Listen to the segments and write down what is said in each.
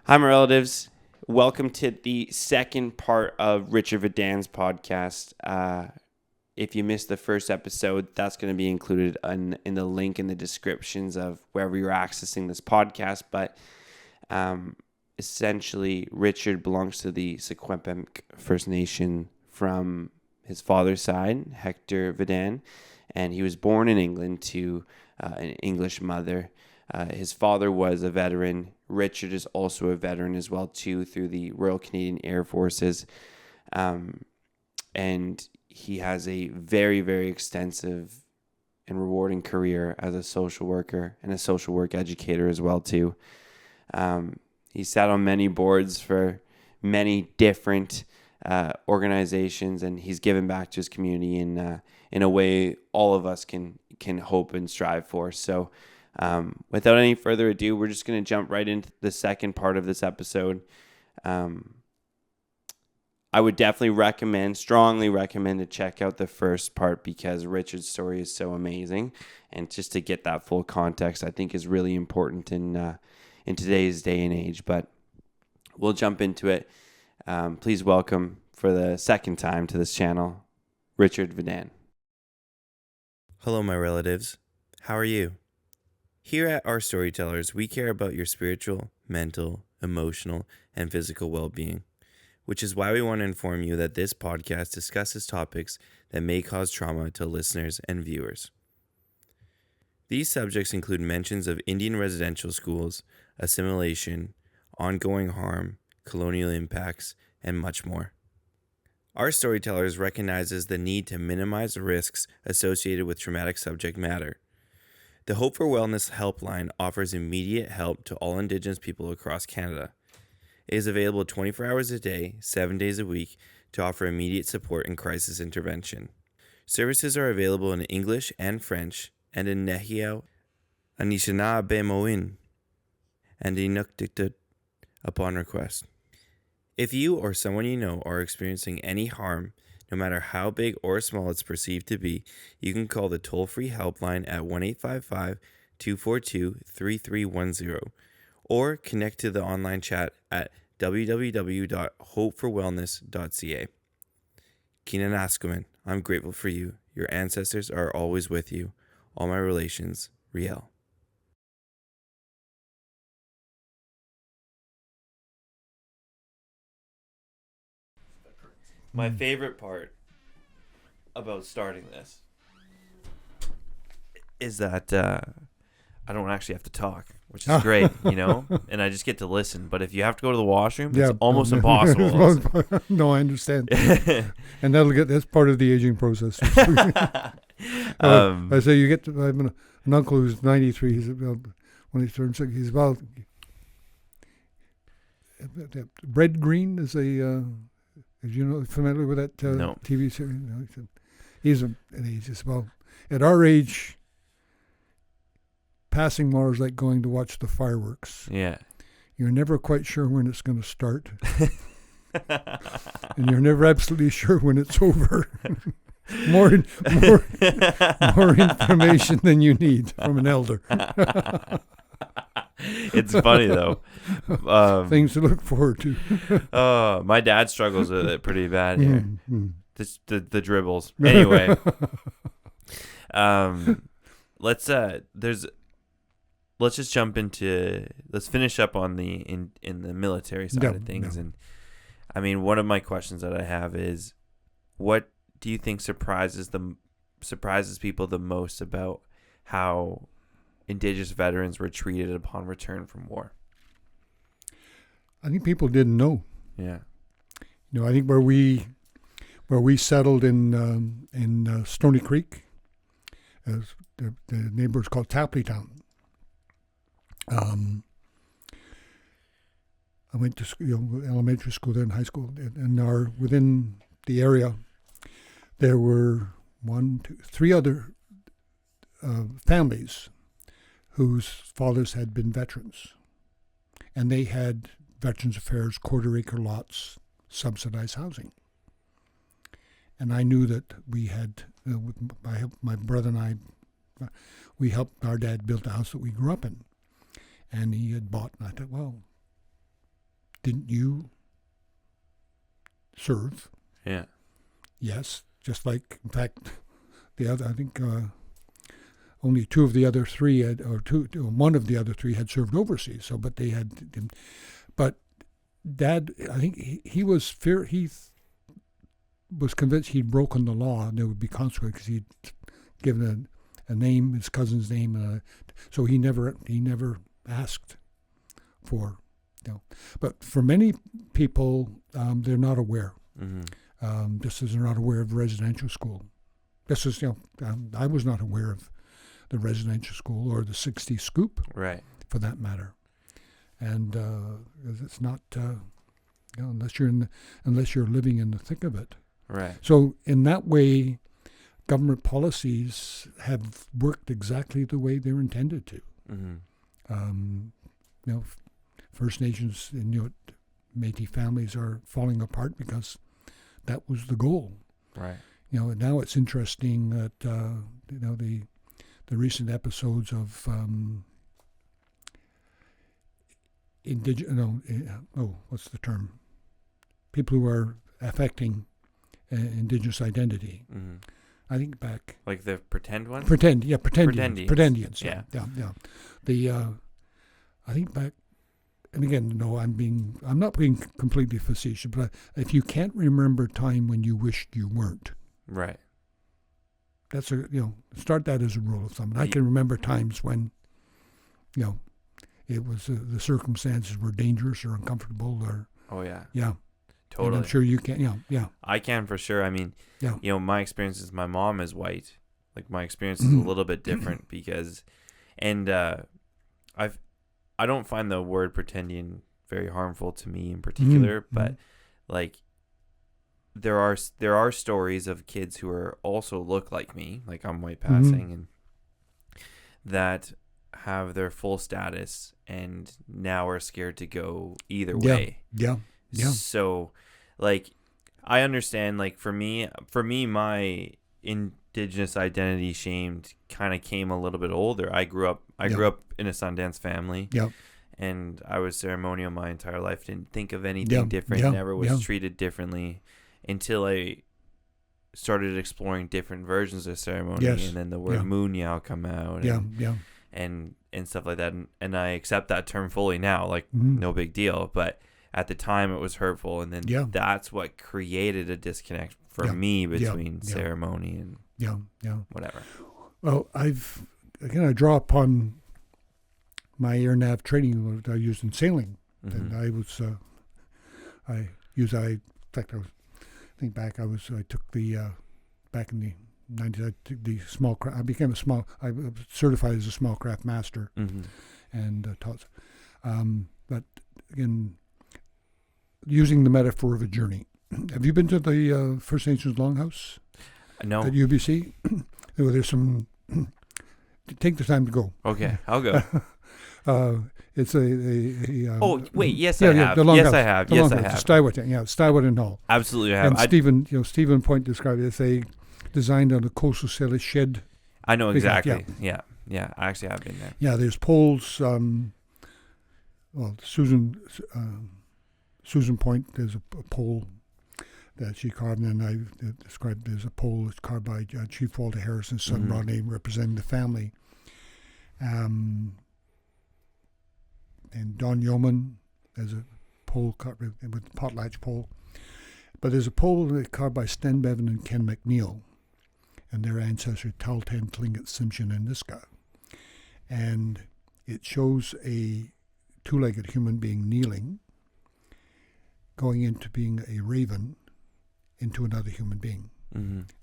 Hi, my relatives. Welcome to the second part of Richard Vedan's podcast. If you missed the first episode, that's going to be included in the link in the descriptions of wherever you're accessing this podcast. But essentially, Richard belongs to the Secwépemc First Nation from his father's side, Hector Vedan, and he was born in England to an English mother. His father was a veteran. Richard is also a veteran as well, too, through the Royal Canadian Airforces. And he has a very, very extensive and rewarding career as a social worker and a social work educator as well, too. He sat on many boards for many different organizations, and he's given back to his community in a way all of us can hope and strive for. So without any further ado, we're just going to jump right into the second part of this episode. I would definitely strongly recommend to check out the first part because Richard's story is so amazing. And just to get that full context, I think is really important in today's day and age. But we'll jump into it. Please welcome for the second time to this channel, Richard Vedan. Hello, my relatives. How are you? Here at Our Storytellers, we care about your spiritual, mental, emotional, and physical well-being, which is why we want to inform you that this podcast discusses topics that may cause trauma to listeners and viewers. These subjects include mentions of Indian residential schools, assimilation, ongoing harm, colonial impacts, and much more. Our Storytellers recognizes the need to minimize the risks associated with traumatic subject matter. The Hope for Wellness helpline offers immediate help to all Indigenous people across Canada. It is available 24 hours a day, 7 days a week, to offer immediate support and crisis intervention. Services are available in English and French, and in Nehiyaw, Anishinaabe and Inuktitut upon request. If you or someone you know are experiencing any harm, no matter how big or small it's perceived to be, you can call the toll-free helpline at 1-855-242-3310 or connect to the online chat at www.hopeforwellness.ca. Kinanaskaman, I'm grateful for you. Your ancestors are always with you. All my relations, Riel. My favorite part about starting this is that I don't actually have to talk, which is great, and I just get to listen. But if you have to go to the washroom, it's almost impossible. No, I understand. And that's part of the aging process. I say you get to, I have an uncle who's 93. He's about, when he turns 6, he's about, Bread Green is a, familiar with that no. TV series? No, he's just about, at our age, passing Mars like going to watch the fireworks. Yeah. You're never quite sure when it's going to start. And you're never absolutely sure when it's over. more information than you need from an elder. It's funny though. Things to look forward to. My dad struggles with it pretty bad here. The dribbles. Anyway, let's just jump into. Let's finish up on the in the military side of things. And I mean, one of my questions that I have is, what do you think surprises people the most about how Indigenous veterans were treated upon return from war? I think people didn't know. Yeah. I think where we settled in Stony Creek, as the neighborhood called Tapley Town. I went to elementary school there and high school, and within the area, there were 3 other families whose fathers had been veterans, and they had Veterans Affairs quarter-acre lots, subsidized housing. And I knew that we had, my brother and I, we helped our dad build the house that we grew up in. And he had bought, and I thought, well, didn't you serve? Yeah. Yes, just like, in fact, the other, I think only two of the other three had, one of the other three had served overseas. So, but they had, but Dad, I think he was convinced he'd broken the law and there would be consequences because he'd given a name, his cousin's name, so he never asked for, But for many people, they're not aware. Mm-hmm. Just as they're not aware of residential school. This is, I was not aware of the residential school or the 60 scoop, Right. for that matter. And it's not, unless you're living in the thick of it. Right. So in that way, government policies have worked exactly the way they're intended to. Mm-hmm. First Nations, Inuit, Métis families are falling apart because that was the goal. Right. Now it's interesting that the recent episodes of what's the term? People who are affecting Indigenous identity. Mm-hmm. I think back. Like the pretend one? Pretendians. Pretendians. Yeah. I think back, and again, no, I'm not being completely facetious, but if you can't remember a time when you wished you weren't. Right. That's start that as a rule of thumb. And I can remember times when, it was the circumstances were dangerous or uncomfortable or. Oh yeah. Yeah. Totally. And I'm sure you can. Yeah. I can for sure. I mean, my experience is my mom is white. Like my experience is a little bit different because, and I don't find the word pretending very harmful to me in particular, but like there are stories of kids who are also look like me, like I'm white passing, and that have their full status and now are scared to go either way. Yeah. So like I understand, like for me my Indigenous identity shamed kind of came a little bit older. I grew up in a Sundance family. Yeah. And I was ceremonial my entire life. Didn't think of anything different. Never was treated differently until I started exploring different versions of ceremony. Yes. And then the word Munyao come out. And stuff like that. And I accept that term fully now. Like no big deal. But at the time it was hurtful. And then that's what created a disconnect for me between ceremony and whatever. Well, I draw upon my air nav training that I used in sailing, and I took the back in the 90s. I took the small craft. I was certified as a small craft master, and taught. But again, using the metaphor of a journey. Have you been to the First Nations Longhouse? No. At UBC? There's some. Take the time to go. Okay, I'll go. It's oh wait, yes I have. Yes I have. Yes I have. Stuyvesant Hall. Absolutely have. And Stephen Point described it as designed on a coastal sailor shed. I know exactly. Yeah. I actually have been there. Yeah, there's poles. Susan Point. There's a pole that she carved, and I described there's a pole that's carved by Chief Walter Harrison's son Rodney, representing the family. And Don Yeoman, there's a pole carved with potlatch pole. But there's a pole carved by Sten Bevan and Ken McNeil, and their ancestor Taltan Tlingit Simshin and Niska. And it shows a two-legged human being kneeling, going into being a raven into another human being.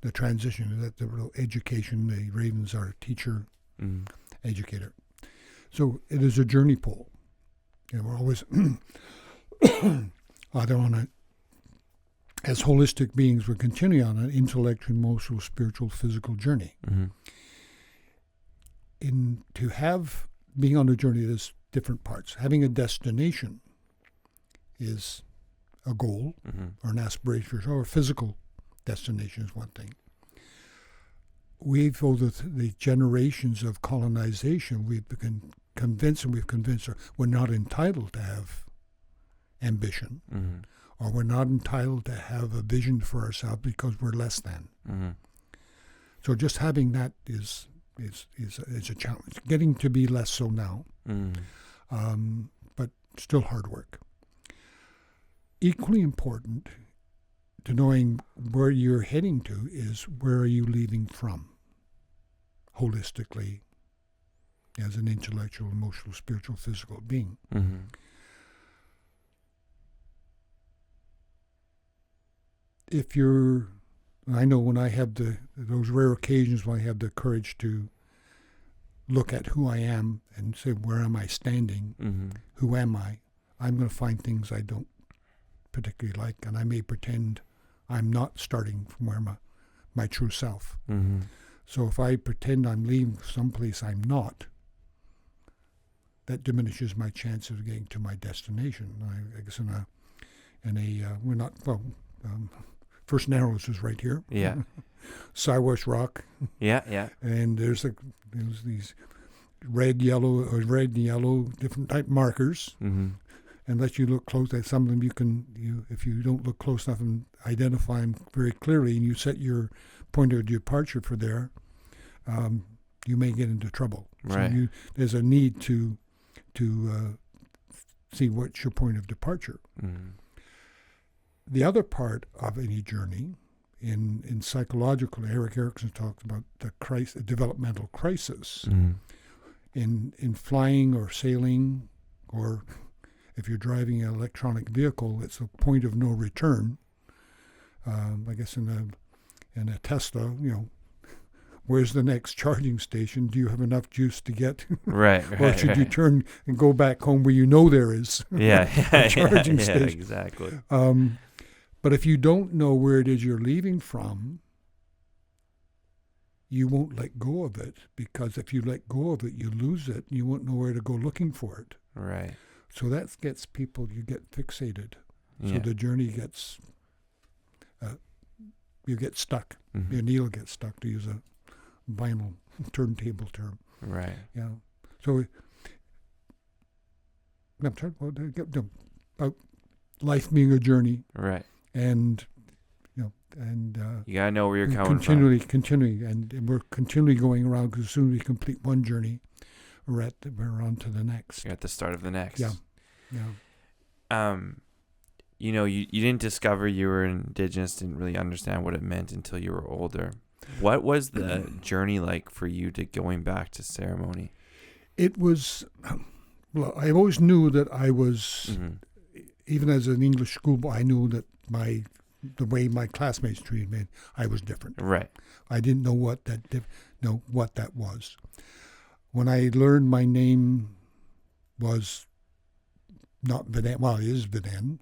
The transition, that the education, the ravens are teacher, educator. So it is a journey pole. We're always either on a, as holistic beings, we're continuing on an intellectual, emotional, spiritual, physical journey. Being on a journey, there's different parts. Having a destination is a goal or an aspiration, or a physical destination is one thing. Over the generations of colonization, we've been convinced we're not entitled to have ambition, Mm-hmm. or we're not entitled to have a vision for ourselves because we're less than. Mm-hmm. So just having that is a challenge. Getting to be less so now, but still hard work. Equally important to knowing where you're heading to is where are you leaving from, holistically, as an intellectual, emotional, spiritual, physical being. Mm-hmm. If you're, I know when I have those rare occasions when I have the courage to look at who I am and say, where am I standing? Mm-hmm. Who am I? I'm going to find things I don't particularly like, and I may pretend I'm not starting from where my true self. Mm-hmm. So if I pretend I'm leaving someplace I'm not, that diminishes my chances of getting to my destination. I guess we're not, First Narrows is right here. Yeah. Siwash Rock. Yeah. And there's these red, yellow, different type markers. Mm-hmm. Unless you look close at some of them, if you don't look close enough and identify them very clearly, and you set your point of departure for there, you may get into trouble. Right. So there's a need to see what's your point of departure. Mm-hmm. The other part of any journey, in psychological, Eric Erickson talks about the developmental crisis. Mm-hmm. In flying or sailing, or if you're driving an electronic vehicle, it's a point of no return. I guess in a Tesla, where's the next charging station? Do you have enough juice to get? Right. Or should you turn and go back home where you know there is a charging station? Exactly. But if you don't know where it is you're leaving from, you won't let go of it, because if you let go of it, you lose it. You won't know where to go looking for it. Right. So that gets people, you get fixated. Yeah. So the journey gets, you get stuck. Mm-hmm. Your needle gets stuck, to use a vinyl turntable term. Right. Yeah. So I'm talking about life being a journey. Right. And You gotta know where you're coming continuing, and we're continually going around, because as soon as we complete one journey, we're on to the next. You're at the start of the next. Yeah. You didn't discover you were Indigenous, didn't really understand what it meant until you were older. What was the journey like for you to going back to ceremony? It was, well, I always knew that I was, Mm-hmm. even as an English schoolboy, I knew that the way my classmates treated me, I was different. Right. I didn't know what that was. When I learned my name was not Vedan, well, it is Vedan,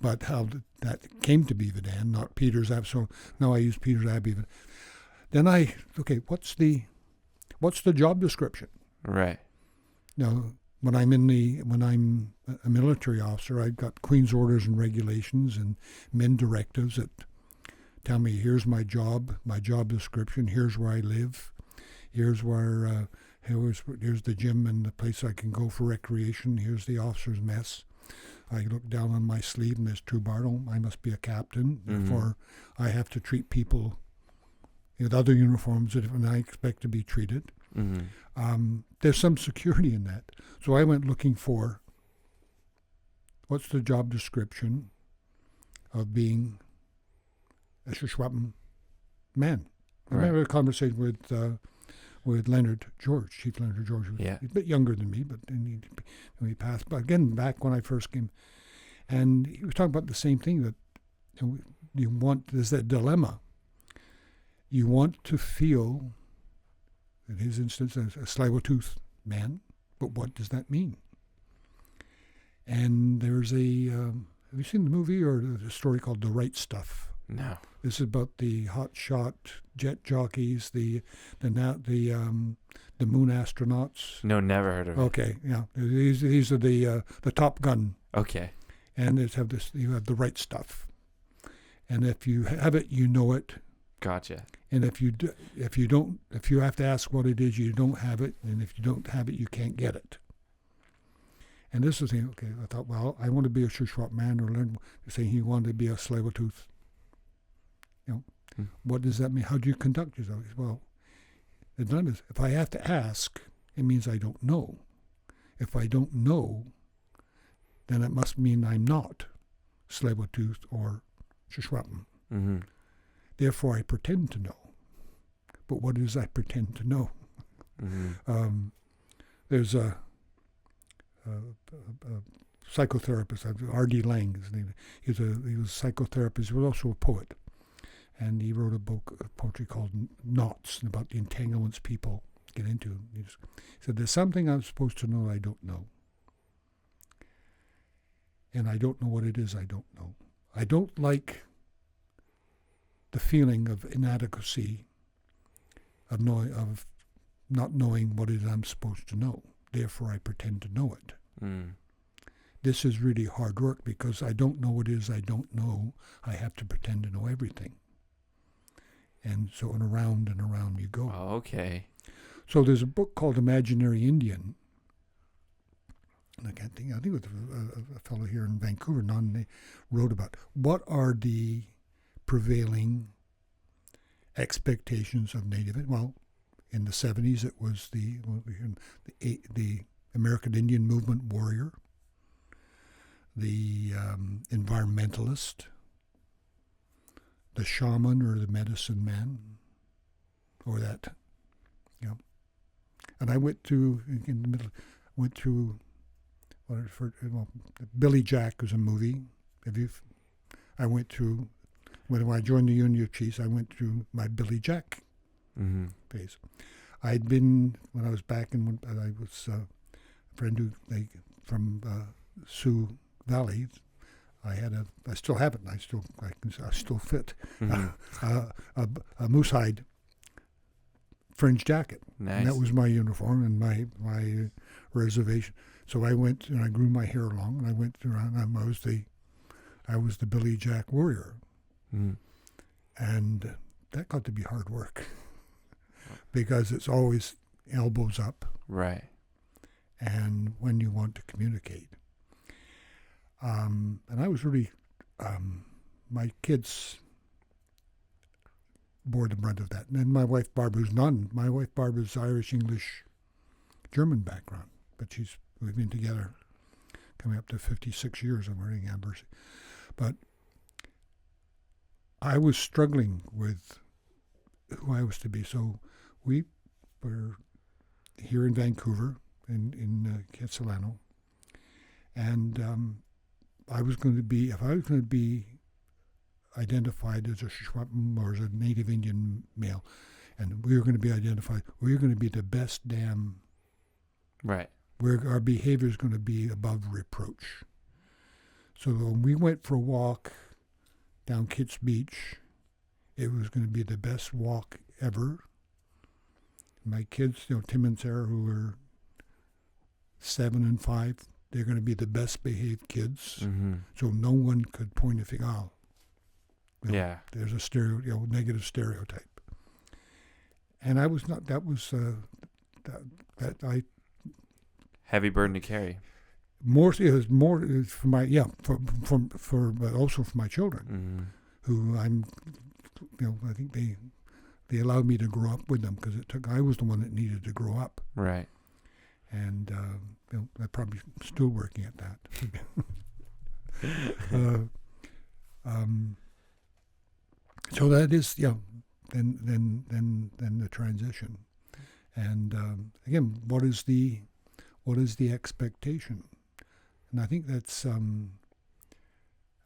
but how that came to be Vedan, not Peter's Abbey. So now I use Peter's Abbey. Then what's the job description? Right. Now, when I'm a military officer, I've got Queen's orders and regulations and men directives that tell me, here's my job description, here's where I live, here's where here's the gym and the place I can go for recreation, here's the officer's mess. I look down on my sleeve and there's Trubardo. I must be a captain. Mm-hmm. Therefore, I have to treat people with other uniforms that I expect to be treated. Mm-hmm. There's some security in that. So I went looking for what's the job description of being a Secwépemc man. Right. I had a conversation with Leonard George, Chief Leonard George, who's Yeah. a bit younger than me, but he passed. But again, back when I first came, and he was talking about the same thing, that there's that dilemma. You want to feel, in his instance, as a Tsleil-Waututh man, but what does that mean? And there's have you seen the movie or the story called The Right Stuff? No. This is about the hotshot jet jockeys, the moon astronauts. No, never heard of it. Okay, yeah, these are the Top Gun, Okay. and you have the right stuff, and if you have it, you know it. Gotcha. And if you have to ask what it is, you don't have it, and if you don't have it, you can't get it. And this is the thing, okay, I thought, well, I want to be a Shuswap man, or learn, saying he wanted to be a Tsleil-Waututh. What does that mean? How do you conduct yourself? Well, the dilemma is, if I have to ask, it means I don't know. If I don't know, then it must mean I'm not Tsleil-Waututh or Shuswapm. Mm-hmm. Therefore, I pretend to know. But what is I pretend to know? Mm-hmm. There's a psychotherapist, R.D. Lang, his name. He was a psychotherapist. He was also a poet. And he wrote a book of poetry called Knots, about the entanglements people get into. He said, there's something I'm supposed to know I don't know. And I don't know what it is I don't know. I don't like the feeling of inadequacy, of not knowing what it is I'm supposed to know. Therefore, I pretend to know it. Mm. This is really hard work because I don't know what it is I don't know. I have to pretend to know everything. And so and around you go. Oh, okay. So there's a book called Imaginary Indian. And I think it was a fellow here in Vancouver, they wrote about what are the prevailing expectations of Native. Well, in the 70s, it was the American Indian Movement warrior, the environmentalist, the shaman or the medicine man, or that, And I went through, in the middle, Billy Jack was a movie. I went through, when I joined the Union of Chiefs, I went through my Billy Jack phase. I'd been, when I was back in, I was a friend who, from Sioux Valley. I still have it, and I still fit, a moose hide fringe jacket. Nice. And that was my uniform and my reservation. So I went and I grew my hair long, and I went around. I was the Billy Jack warrior, and that got to be hard work because it's always elbows up, right? And when you want to communicate. And I was really, my kids bore the brunt of that. And then my wife Barbara, my wife Barbara's Irish, English, German background, but we've been together coming up to 56 years of our wedding anniversary. But I was struggling with who I was to be. So we were here in Vancouver, in Kitsilano, and if I was going to be identified as a Shuswapm or as a Native Indian male, and we were going to be identified, we were going to be the best damn, right, where our behavior is going to be above reproach. So when we went for a walk down Kitts Beach, it was going to be the best walk ever. My kids, Tim and Sarah, who were 7 and 5, they're going to be the best behaved kids. Mm-hmm. So no one could point a finger out. Yeah. There's a negative stereotype. And I was not, that was, that I... Heavy burden to carry. It was more for my, but also for my children, who I think they allowed me to grow up with them because I was the one that needed to grow up. Right. And I'm probably still working at that. So that is, then the transition, and again, what is the expectation? And I think that's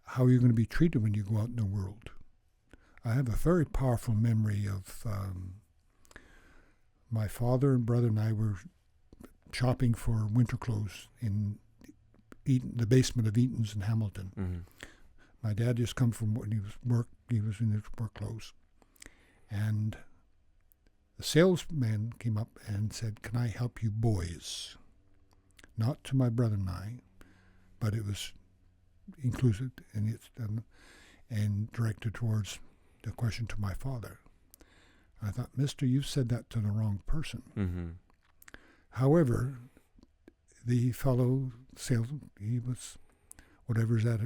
how you're going to be treated when you go out in the world. I have a very powerful memory of my father and brother and I were shopping for winter clothes in the basement of Eaton's in Hamilton. Mm-hmm. My dad just come from when he was in his work clothes. And the salesman came up and said, "Can I help you boys?" Not to my brother and I, but it was inclusive and directed towards the question to my father. I thought, "Mister, you said that to the wrong person." Mm-hmm. However, the fellow salesman, he was, whatever's that,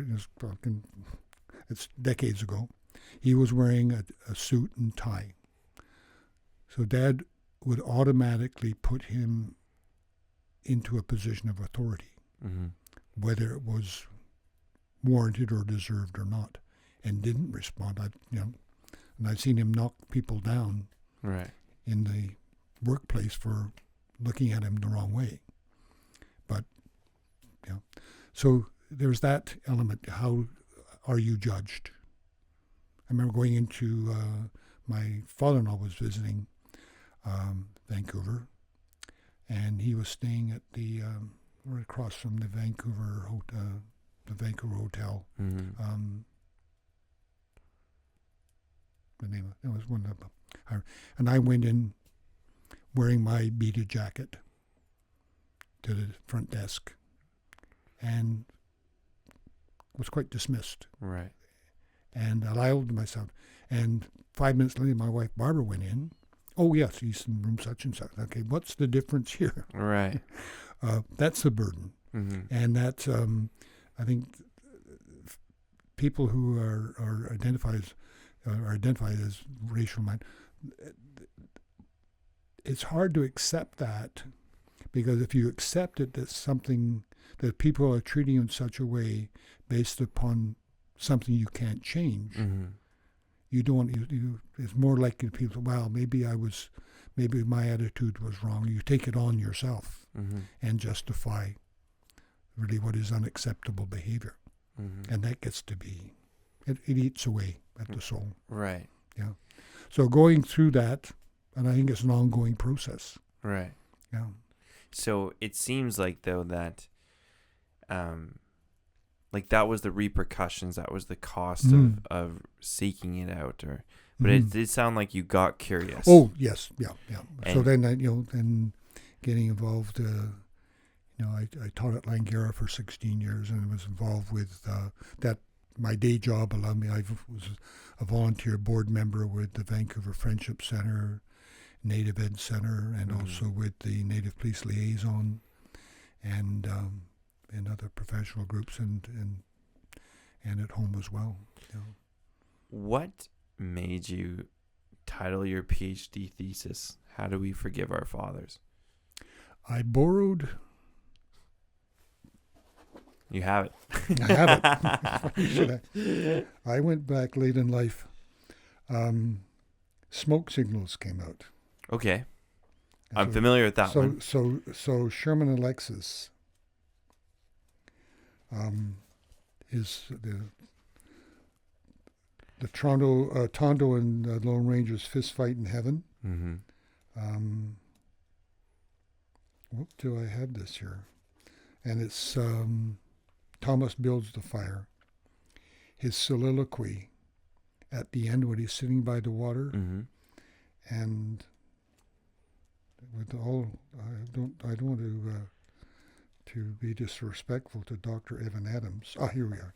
it's decades ago, he was wearing a suit and tie. So Dad would automatically put him into a position of authority, whether it was warranted or deserved or not, and didn't respond. And I've seen him knock people down in the workplace for looking at him the wrong way. But so there's that element. How are you judged? I remember going into my father-in-law was visiting Vancouver, and he was staying at the right across from the Vancouver Hotel. The name of it was one of them, and I went in wearing my beaded jacket to the front desk, and was quite dismissed. Right. And I allowed myself. And 5 minutes later, my wife Barbara went in. Oh yes, he's in room such and such. Okay, what's the difference here? Right. That's the burden, and that's I think people who are identified as racial mind. It's hard to accept that, because if you accept it, that's something that people are treating you in such a way based upon something you can't change. You don't. It's more likely people. Well, maybe my attitude was wrong. You take it on yourself and justify really what is unacceptable behavior, and that gets to be it eats away at the soul. Right. Yeah. So going through that, and I think it's an ongoing process. Right. Yeah. So it seems like, though, that like that was the repercussions, that was the cost of seeking it out, but it did sound like you got curious. Oh yes, yeah. And so then then getting involved. I taught at Langara for 16 years, and was involved with that. My day job allowed me. I was a volunteer board member with the Vancouver Friendship Center, Native Ed Center, and also with the Native Police Liaison, and other professional groups, and at home as well. What made you title your PhD thesis, "How Do We Forgive Our Fathers"? I borrowed. You have it. I have it. I went back late in life. Smoke Signals came out. Okay. I'm familiar with that one. So Sherman Alexis is the Tondo and Lone Rangers fist fight in heaven. What do I have this here? And it's Thomas Builds the Fire. His soliloquy at the end when he's sitting by the water, and with all, I don't want to be disrespectful to Dr. Evan Adams. Here we are.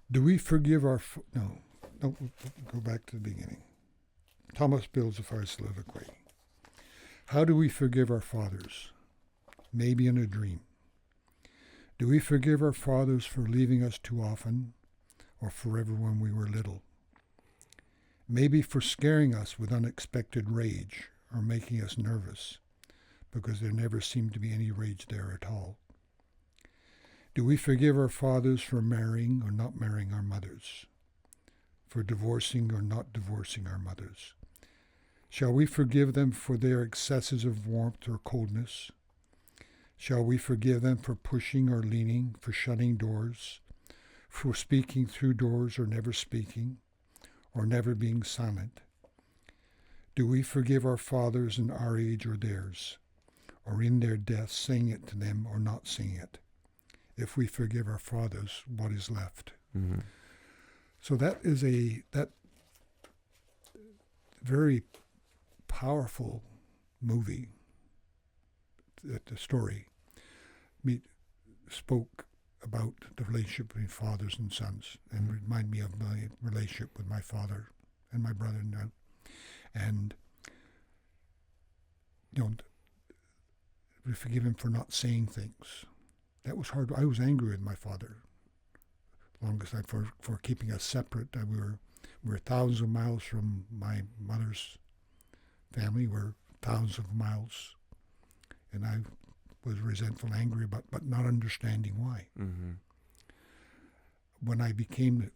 Do we forgive our... No, go back to the beginning. Thomas Builds the Fire soliloquy. How do we forgive our fathers? Maybe in a dream. Do we forgive our fathers for leaving us too often, or forever when we were little? Maybe for scaring us with unexpected rage, or making us nervous, because there never seemed to be any rage there at all. Do we forgive our fathers for marrying or not marrying our mothers, for divorcing or not divorcing our mothers? Shall we forgive them for their excesses of warmth or coldness? Shall we forgive them for pushing or leaning, for shutting doors, for speaking through doors or never speaking, or never being silent? Do we forgive our fathers in our age or theirs, or in their death saying it to them or not saying it? If we forgive our fathers, what is left? So that is that very powerful movie. The story spoke about the relationship between fathers and sons, and remind me of my relationship with my father and my brother now. And we forgive him for not saying things. That was hard. I was angry with my father. Longest time for keeping us separate. We were thousands of miles from my mother's family. We're thousands of miles, and I was resentful, angry, but not understanding why. Mm-hmm. When I became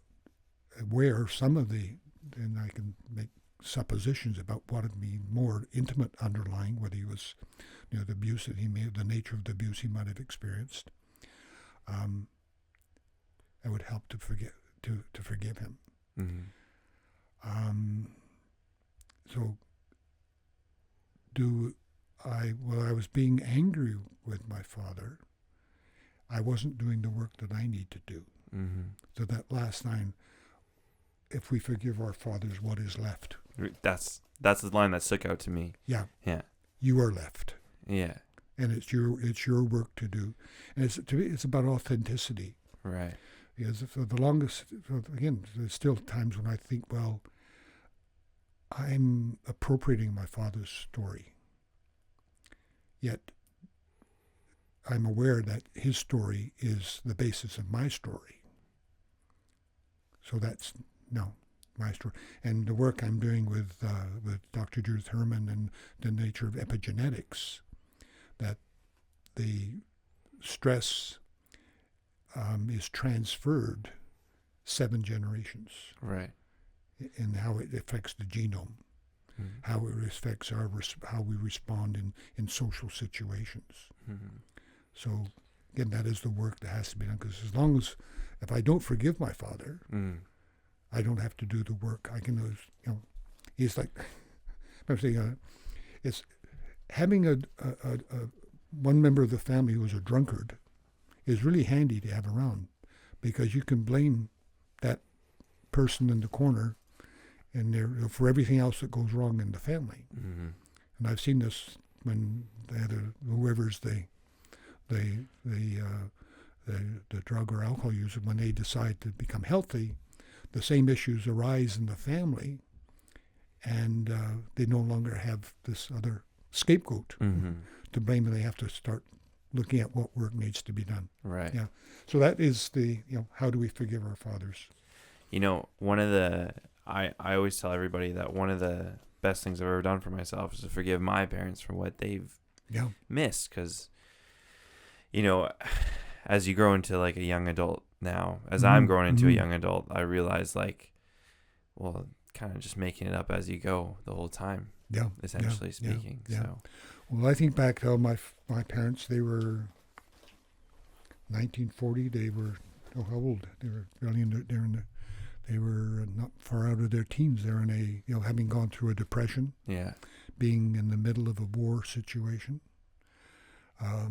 aware of some of then I can make suppositions about what would be more intimate underlying, whether he was, the abuse that the nature of the abuse he might have experienced. That would help to forgive him. Mm-hmm. So, while I was being angry with my father, I wasn't doing the work that I need to do. Mm-hmm. So that last line, if we forgive our fathers, what is left? That's the line that stuck out to me. Yeah. Yeah. You are left. Yeah. And it's your work to do. And it's about authenticity. Right. Because for the longest, again, there's still times when I think, well, I'm appropriating my father's story. Yet I'm aware that his story is the basis of my story. So that's, my story. And the work I'm doing with Dr. Judith Herman and the nature of epigenetics, that the stress is transferred 7 generations. Right. And how it affects the genome, how it affects how we respond in social situations. Mm-hmm. So, again, that is the work that has to be done. Because if I don't forgive my father, I don't have to do the work. I can, he's like, I'm saying, it's having a one member of the family who's a drunkard is really handy to have around, because you can blame that person in the corner and for everything else that goes wrong in the family. Mm-hmm. And I've seen this when whoever's the drug or alcohol user, when they decide to become healthy, the same issues arise in the family, and they no longer have this other scapegoat to blame, and they have to start looking at what work needs to be done. Right. Yeah. So that is how do we forgive our fathers? One of I always tell everybody that one of the best things I've ever done for myself is to forgive my parents for what they've missed. Because, as you grow into like a young adult now, as I'm growing into a young adult, I realize kind of just making it up as you go the whole time. Yeah. Essentially speaking. Yeah. So. Well, I think back to my parents. They were 1940. They were how old? They were really they were not far out of their teens. They're in having gone through a depression. Yeah. Being in the middle of a war situation. I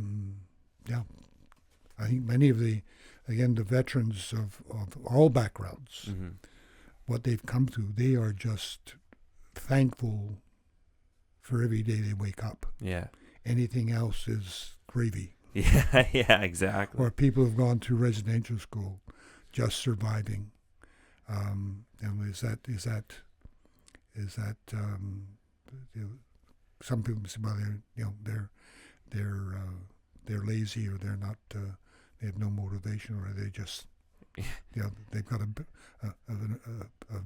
think many of the veterans of all backgrounds, what they've come through, they are just thankful for every day they wake up. Yeah. Anything else is gravy. Yeah, exactly. Or people have gone through residential school, just surviving. Some people say, well, they're lazy, or they're not, they have no motivation, or they just, they've got a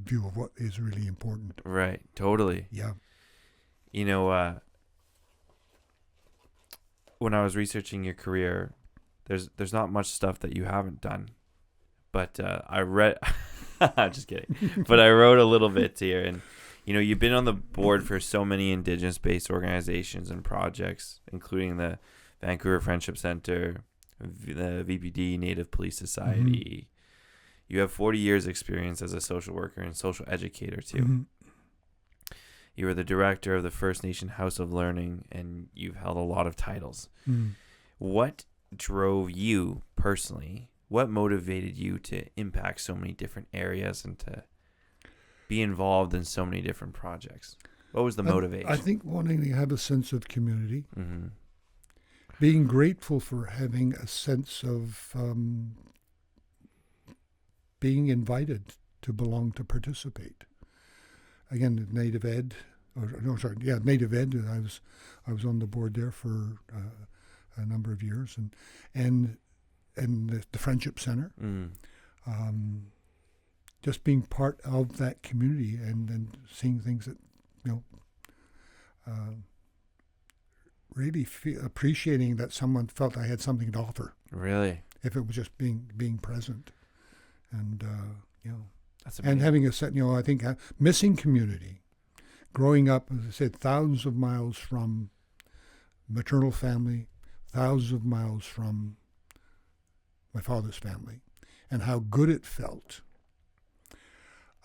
view of what is really important. Right. Totally. Yeah. When I was researching your career, there's not much stuff that you haven't done, but I read. I'm just kidding. But I wrote a little bit here, and you've been on the board for so many Indigenous-based organizations and projects, including the Vancouver Friendship Center, the VPD Native Police Society. You have 40 years experience as a social worker and social educator too. You were the director of the First Nation House of Learning, and you've held a lot of titles. What drove you personally? What motivated you to impact so many different areas and to be involved in so many different projects? What was the motivation? I think wanting to have a sense of community, being grateful for having a sense of being invited to belong, to participate. Again, Native Ed, Native Ed. I was on the board there for a number of years, and the Friendship Center. Just being part of that community and seeing things that, really appreciating that someone felt I had something to offer. Really? If it was just being present, and That's and having a set, I think missing community, growing up, as I said, thousands of miles from maternal family, thousands of miles from my father's family, and how good it felt.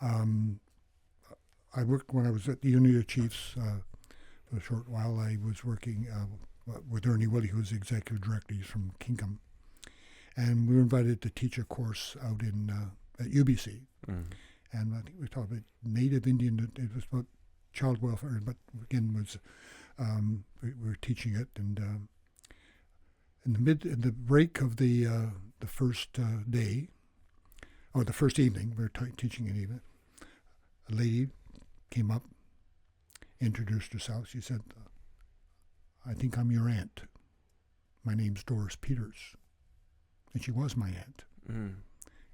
I worked when I was at the Union of Chiefs for a short while. I was working with Ernie Willie, who was the executive director. He's from Kingham, and we were invited to teach a course out in at UBC. And I think we talked about Native Indian. It was about child welfare, but again was we were teaching it, and in the break of the first day, or the first evening, we were teaching an evening. A lady came up, introduced herself. She said, "I think I'm your aunt. My name's Doris Peters," and she was my aunt.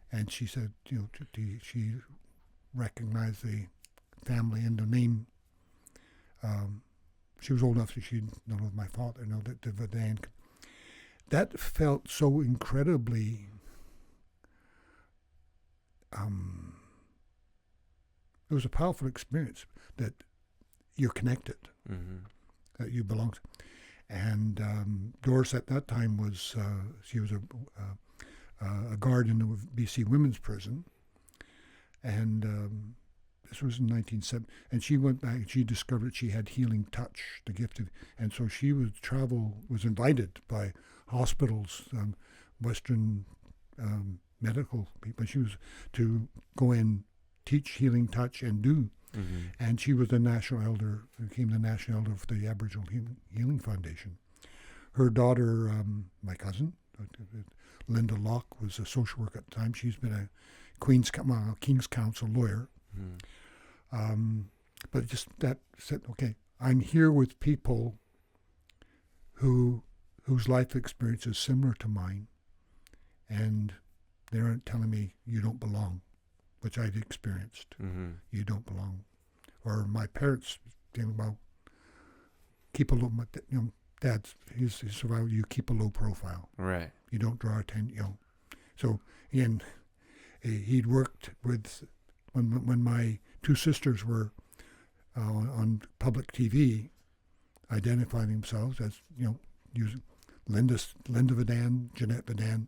And she said, she recognized the family and the name. She was old enough that she'd known my father, that the Vedan. That felt so incredibly. It was a powerful experience that you're connected, that you belong to. And Doris at that time was she was a guard in the BC Women's Prison, and this was in 1970. And she went back and she discovered she had healing touch, the gift of, and so she was invited by hospitals, Western medical people. She was to go in, teach healing touch, and do. And she was the national elder, became the national elder of the Aboriginal Healing Foundation. Her daughter, my cousin, Linda Locke, was a social worker at the time. She's been a King's Council lawyer. But just that said, okay, I'm here with people whose life experience is similar to mine, and they aren't telling me you don't belong, which I'd experienced. You don't belong. Or my parents saying, well, keep a low, Dad's his survival, you keep a low profile. Right. You don't draw attention, So, again, he'd worked with, when my two sisters were on public TV, identifying themselves as, using Linda Vedan, Jeanette Vedan,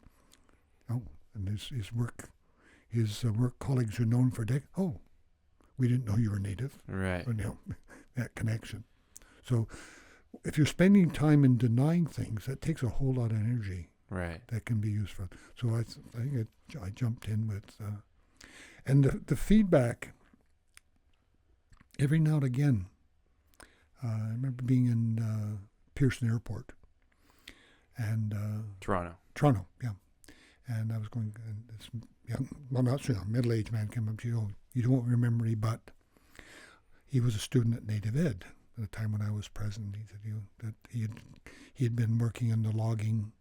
and his work colleagues are known for decades. Oh, we didn't know you were Native. Right. Or, that connection. So if you're spending time in denying things, that takes a whole lot of energy. Right. That can be used for. So I think I jumped in with, and the feedback. Every now and again, I remember being in Pearson Airport, and Toronto, yeah. And I was going, and this not so young, middle-aged man came up to you. You don't remember me, but he was a student at Native Ed at the time when I was present. He said that he had been working in the logging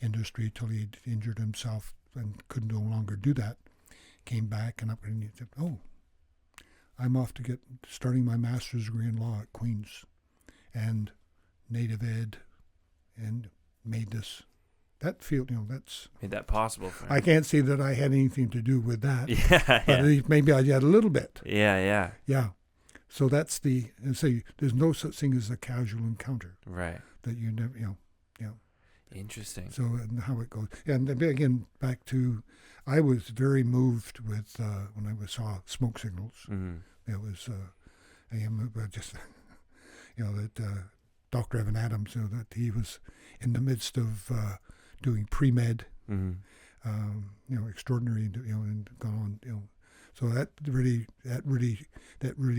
industry till he had injured himself and could no longer do that. Came back and he said, "Oh, I'm off to starting my master's degree in law at Queen's, and Native Ed, and made this." That field, that's made that possible for him. I can't say that I had anything to do with that. Yeah, but at least maybe I had a little bit. Yeah. So that's there's no such thing as a casual encounter. Right. That you never, Interesting. So and how it goes. And again, back to, I was very moved with when I saw smoke signals. It was, I am just, that Dr. Evan Adams, that he was in the midst of doing pre-med, extraordinary, and gone on, So that really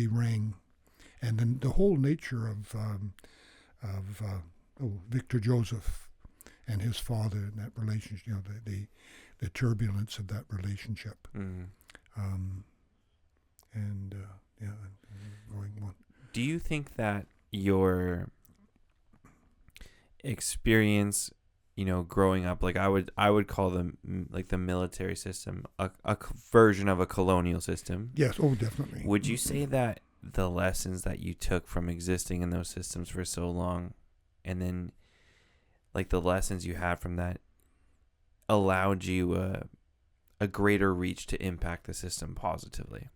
rang, and then the whole nature of Victor Joseph and his father and that relationship, the turbulence of that relationship, going on. Do you think that your experience, growing up, like I would call them like the military system, a version of a colonial system. Yes, oh, definitely. Would you say that the lessons that you took from existing in those systems for so long, and then like the lessons you had from that, allowed you a greater reach to impact the system positively?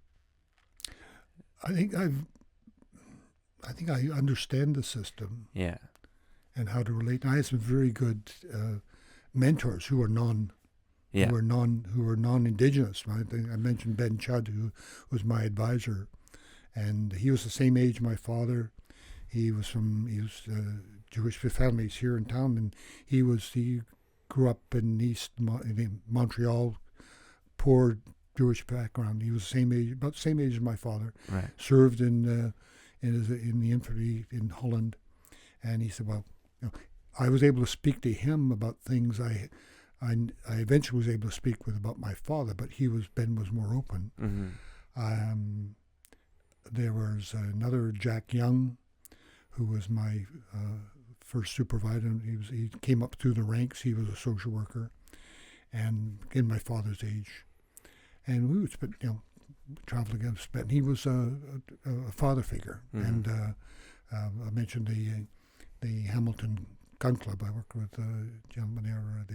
I think I understand the system. Yeah. And how to relate. I had some very good mentors who are who are non-Indigenous. I mentioned Ben Chudd, who was my advisor, and he was the same age my father. He was Jewish families here in town, and he grew up in in Montreal, poor Jewish background. He was about the same age as my father. Right. Served in the infantry in Holland, and he said, well, I was able to speak to him about things I eventually was able to speak about my father, but Ben was more open. Mm-hmm. There was another Jack Young, who was my first supervisor. He came up through the ranks. He was a social worker, and in my father's age, and we would spend travel together. And he was a father figure, mm-hmm. and I mentioned the Hamilton Gun Club. I worked with a gentleman there,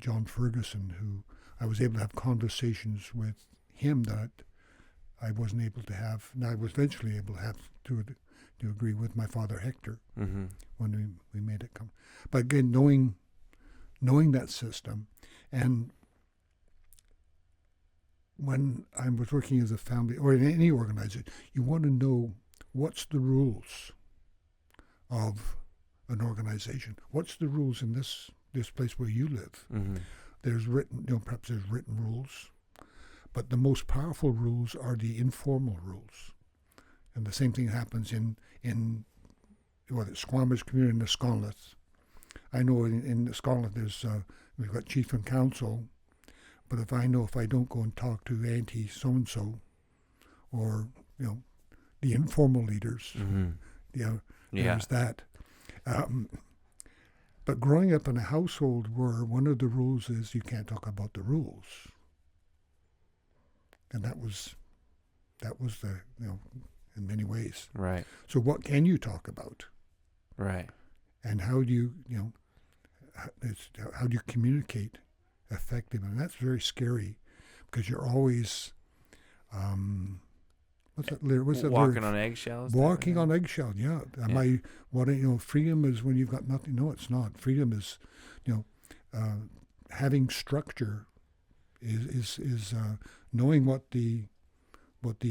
John Ferguson, who I was able to have conversations with him that I wasn't able to have. And I was eventually able to have to agree with my father Hector, mm-hmm. when we made it come. But again, knowing that system, and when I was working as a family or in any organization, you want to know what's the rules of an organization. What's the rules in this place where you live? Mm-hmm. There's perhaps there's written rules, but the most powerful rules are the informal rules. And the same thing happens in the Squamish community in the Sconlith. I know in the Sconlith there's we've got chief and council, but if I don't go and talk to Auntie so and so, or the informal leaders, mm-hmm. there's that. But growing up in a household where one of the rules is you can't talk about the rules, and that was the in many ways. Right. So what can you talk about? Right. And how do you how do you communicate effectively? And that's very scary, because you're always walking on eggshells. Walking on eggshells, yeah. Freedom is when you've got nothing. No, it's not. Freedom is, having structure is knowing what the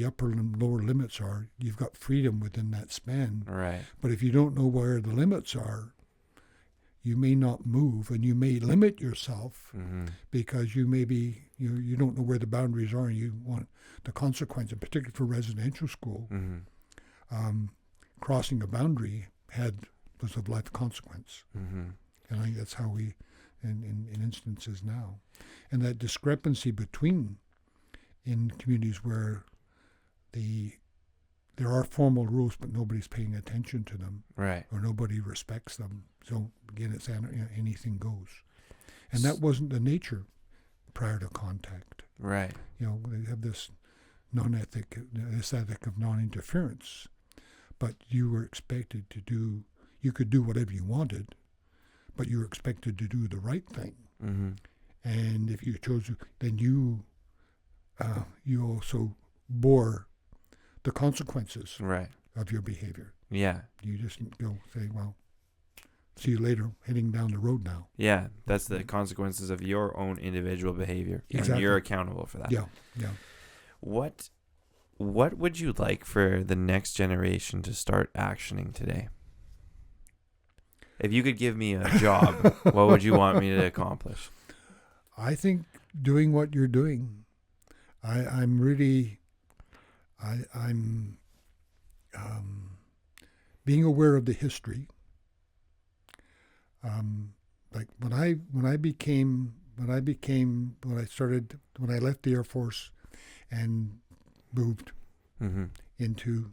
upper and lower limits are. You've got freedom within that span. Right. But if you don't know where the limits are, you may not move, and you may limit yourself, mm-hmm. because you may be you don't know where the boundaries are, and you want the consequence, and particularly for residential school, mm-hmm. Crossing a boundary was of life consequence. Mm-hmm. And I think that's how we, in instances now, and that discrepancy between in communities where there are formal rules, but nobody's paying attention to them, right, or nobody respects them. So again, it's anything goes, and that wasn't the nature prior to contact. Right. They have this ethic of non-interference, but you were expected to do. You could do whatever you wanted, but you were expected to do the right thing. Mm-hmm. And if you chose, then you also bore the consequences, right, of your behavior. Yeah. You just go say, well, see you later, heading down the road now. Yeah, that's the consequences of your own individual behavior. Exactly. And you're accountable for that. Yeah. What would you like for the next generation to start actioning today? If you could give me a job, what would you want me to accomplish? I think doing what you're doing. I'm being aware of the history. Like when I left the Air Force and moved mm-hmm. into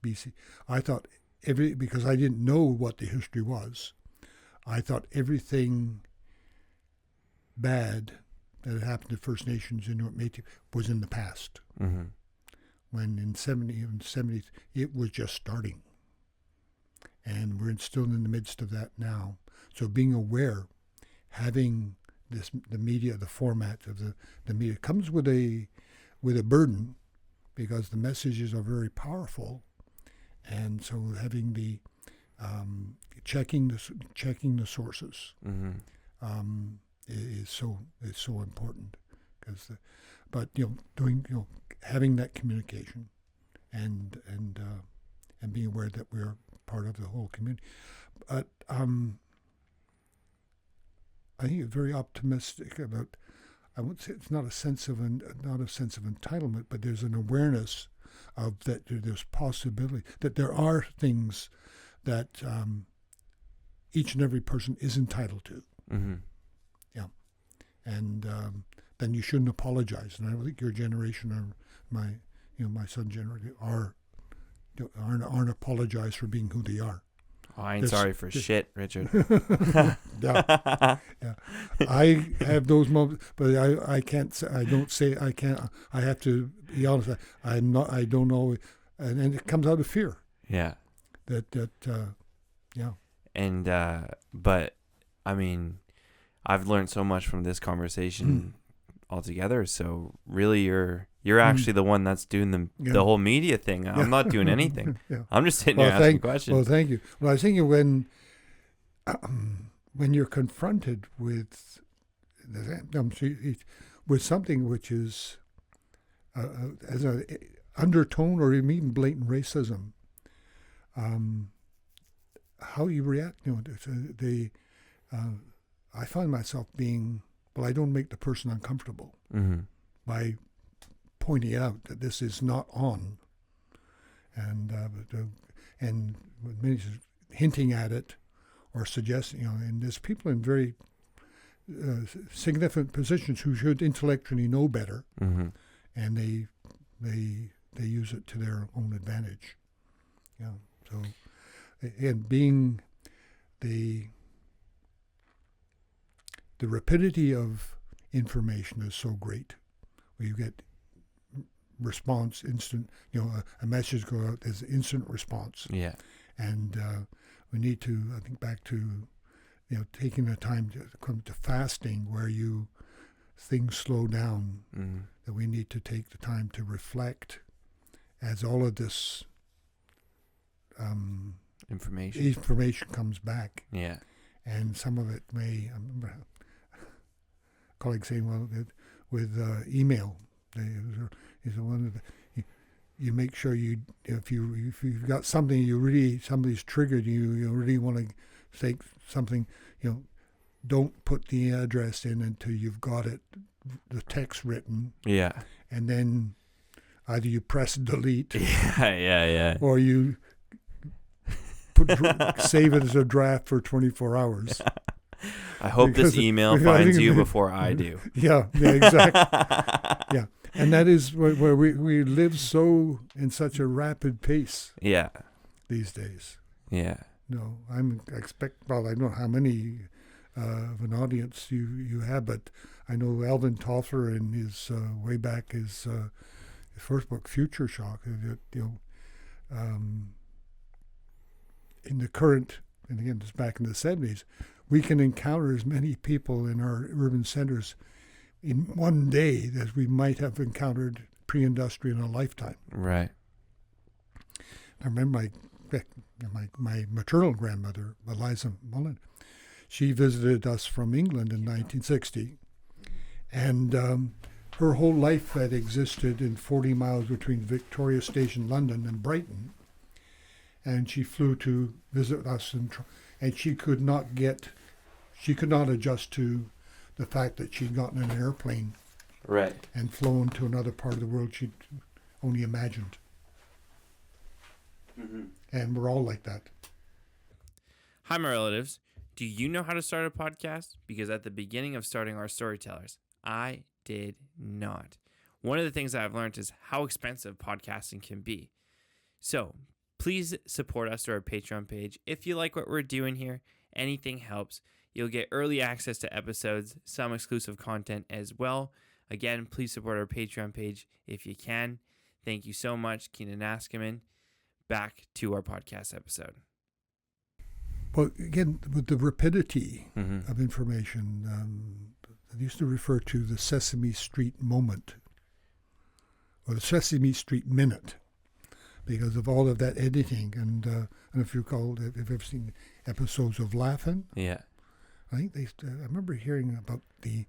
BC. I thought because I didn't know what the history was, I thought everything bad that had happened to First Nations in Métis was in the past. Mm-hmm. When in 70s, it was just starting. And we're still in the midst of that now. So being aware, having the media, the format of the media comes with a burden, because the messages are very powerful. And so having the checking the sources is so important, but having that communication and being aware that we're part of the whole community. But I think it's very optimistic about. I would say it's not a sense of entitlement, but there's an awareness of that there's possibility, that there are things that each and every person is entitled to. Mm-hmm. Yeah, and then you shouldn't apologize. And I think your generation, or my son's generation, aren't apologize for being who they are. Oh, I ain't sorry for shit, Richard. Yeah. I have those moments, but I can't say, I don't say, I can't, I have to be honest. I don't know. And it comes out of fear. Yeah. Yeah. And, but I mean, I've learned so much from this conversation altogether. So really you're actually the one that's doing the whole media thing. I'm not doing anything. Yeah. I'm just sitting here asking questions. Well, thank you. Well, I was thinking when you're confronted with something which is as an undertone or even blatant racism, how you react. I find myself being, I don't make the person uncomfortable by pointing out that this is not on, and many hinting at it or suggesting, and there's people in very significant positions who should intellectually know better, and they use it to their own advantage. Yeah. So, and being the rapidity of information is so great, where you get response instant. A message goes out, there's instant response. Yeah. And we need to, I think, back to taking the time to come to fasting, where things slow down. That we need to take the time to reflect as all of this information comes back. Yeah. And some of it may, I remember a colleague saying, well, with email, is one of the, you make sure if you've got something somebody's triggered you really want to say something, don't put the address in until you've got the text written. Yeah. And then either you press delete. Yeah. Or you save it as a draft for 24 hours. I hope this email finds you before I do. Yeah, exactly. Yeah. And that is where we live in such a rapid pace. Yeah. These days. Yeah. No, I don't know how many of an audience you have, but I know Alvin Toffler in his way back his first book, Future Shock. In the current, and again, it's back in the 70s, we can encounter as many people in our urban centers in one day that we might have encountered pre-industrial in a lifetime. Right. I remember my maternal grandmother, Eliza Mullen, she visited us from England in 1960, and her whole life had existed in 40 miles between Victoria Station, London, and Brighton, and she flew to visit us, and she could not adjust to the fact that she'd gotten in an airplane, right, and flown to another part of the world she'd only imagined. And we're all like that. Hi, my relatives. Do you know how to start a podcast? Because at the beginning of starting Our Storytellers, I did not. One of the things that I've learned is how expensive podcasting can be. So Please support us through our Patreon page. If you like what we're doing here, anything helps. You'll get early access to episodes, some exclusive content as well. Again, please support our Patreon page if you can. Thank you so much, Keenan Askaman. Back to our podcast episode. Well, again, with the rapidity of information, I used to refer to the Sesame Street moment or the Sesame Street minute because of all of that editing. And I don't know if you recall, if you've ever seen episodes of Laugh-In. Yeah. I think I remember hearing about the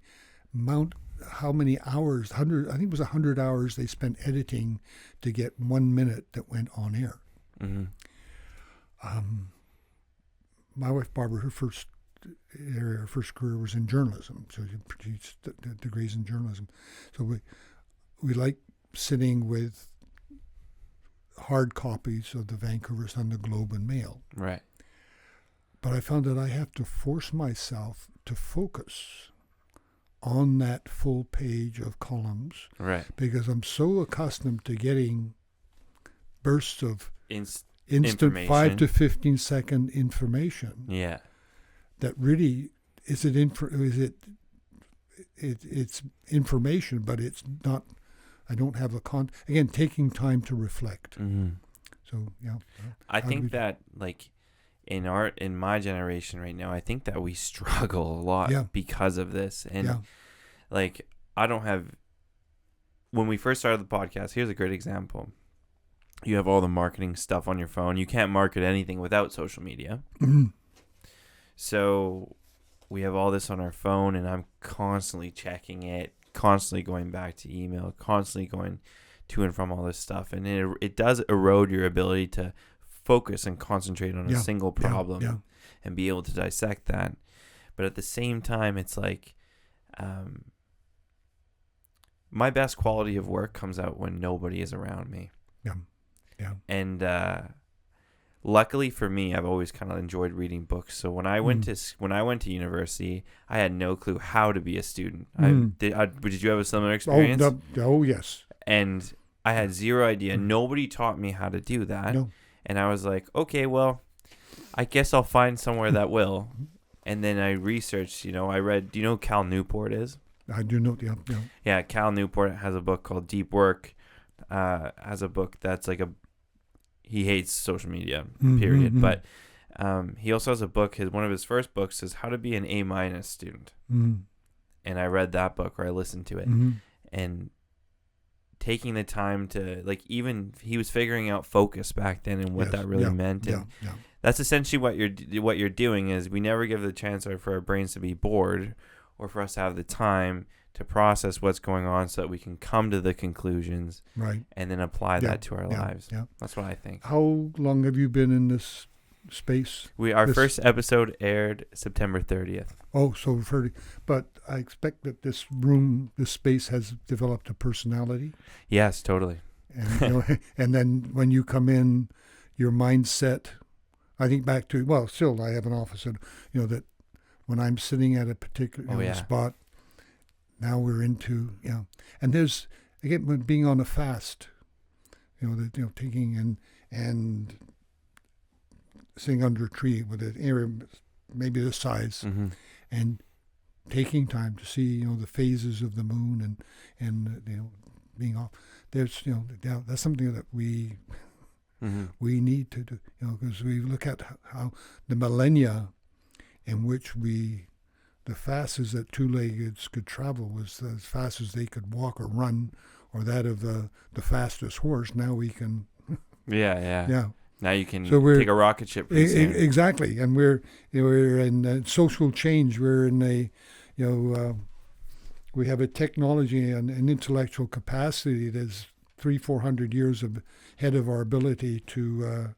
amount, how many hours, I think it was 100 hours they spent editing to get 1 minute that went on air. My wife Barbara, her first career was in journalism, so she did degrees in journalism. So we like sitting with hard copies of the Vancouver Sun, Globe, and Mail. Right. But I found that I have to force myself to focus on that full page of columns, Right. because I'm so accustomed to getting bursts of instant 5 to 15 second information. Yeah. That really it's information, but it's not. I don't have again, taking time to reflect. So yeah. I think that like in my generation right now, I think that we struggle a lot because of this. And like I don't have. When we first started the podcast, here's a great example. You have all the marketing stuff on your phone. You can't market anything without social media. So we have all this on our phone, and I'm constantly checking it, constantly going back to email, constantly going to and from all this stuff. And it does erode your ability to focus and concentrate on a single problem and be able to dissect that. But at the same time, it's like my best quality of work comes out when nobody is around me. And luckily for me, I've always kind of enjoyed reading books. So when I went to university, I had no clue how to be a student. Did you have a similar experience? Oh yes. And I had zero idea. Nobody taught me how to do that. No. And I was like, okay, well, I guess I'll find somewhere that will. And then I researched. I read. Do you know who Cal Newport is? I do know. Yeah, Cal Newport has a book called Deep Work. Has a book that's like he hates social media, period. But he also has a book. One of his first books is How to Be an A- Student. And I read that book, or I listened to it, and taking the time to even he was figuring out focus back then and what that really meant. And that's essentially what you're doing is we never give the chance for our brains to be bored or for us to have the time to process what's going on so that we can come to the conclusions and then apply that to our lives. That's what I think. How long have you been in this space? Our first episode aired September 30th. Oh, so 30. But I expect that this space has developed a personality. Yes, totally. And, and then when you come in, your mindset, I think back to, still I have an office that, that when I'm sitting at a particular spot, now we're into, and there's, again, when being on a fast, taking and sitting under a tree with an area maybe this size, and taking time to see, the phases of the moon and being off. There's, that's something that we need to do, because we look at how the millennia in which the fastest that two-leggeds could travel was as fast as they could walk or run, or that of the fastest horse. Now we can. Yeah. Now you can take a rocket ship. Exactly, and we're in social change. We're in a, we have a technology and an intellectual capacity that's 300-400 years ahead of our ability to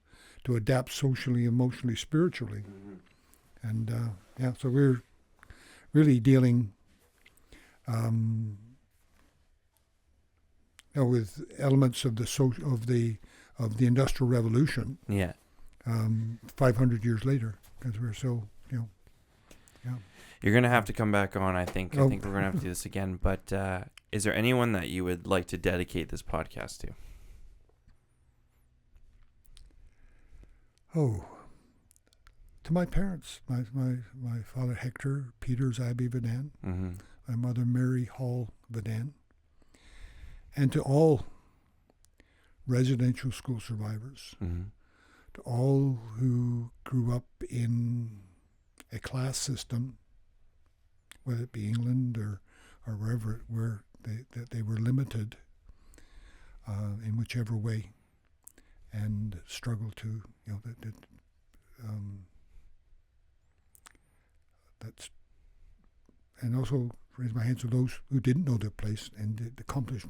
adapt socially, emotionally, spiritually, and so we're really dealing with elements of the Industrial Revolution. 500 years later, because we're so You're gonna have to come back on. I think. I think we're gonna have to do this again. But is there anyone that you would like to dedicate this podcast to? Oh, to my parents, my father Hector Peters Abbey Vedan, Mm-hmm. my mother Mary Hall Vedan, and to all residential school survivors, Mm-hmm. to all who grew up in a class system, whether it be England or wherever where they were limited in whichever way, and struggled to, that's, and also raise my hands to those who didn't know their place and did accomplish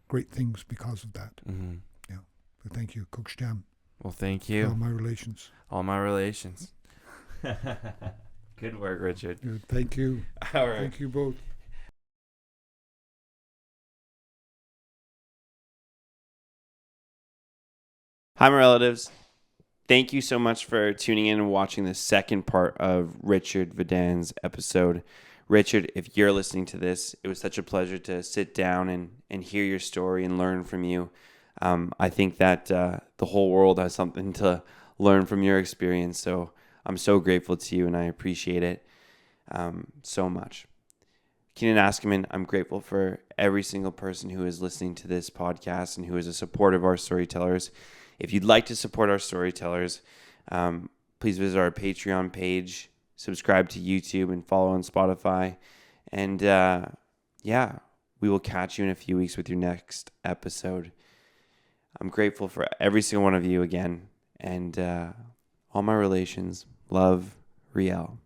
great things because of that. Mm-hmm. Yeah. So thank you, Coach Jam. Well, thank For you. all my relations. All my relations. Good work, Richard. Good. Thank you. All right. Thank you both. Hi, my relatives. Thank you so much for tuning in and watching the second part of Richard Vedan's episode. Richard, if you're listening to this, it was such a pleasure to sit down and hear your story and learn from you. I think that the whole world has something to learn from your experience. So I'm so grateful to you and I appreciate it so much. Keenan Askerman, I'm grateful for every single person who is listening to this podcast and who is a supporter of Our Storytellers. If you'd like to support Our Storytellers, please visit our Patreon page, subscribe to YouTube, and follow on Spotify. And we will catch you in a few weeks with your next episode. I'm grateful for every single one of you again. And all my relations. Love, Riel.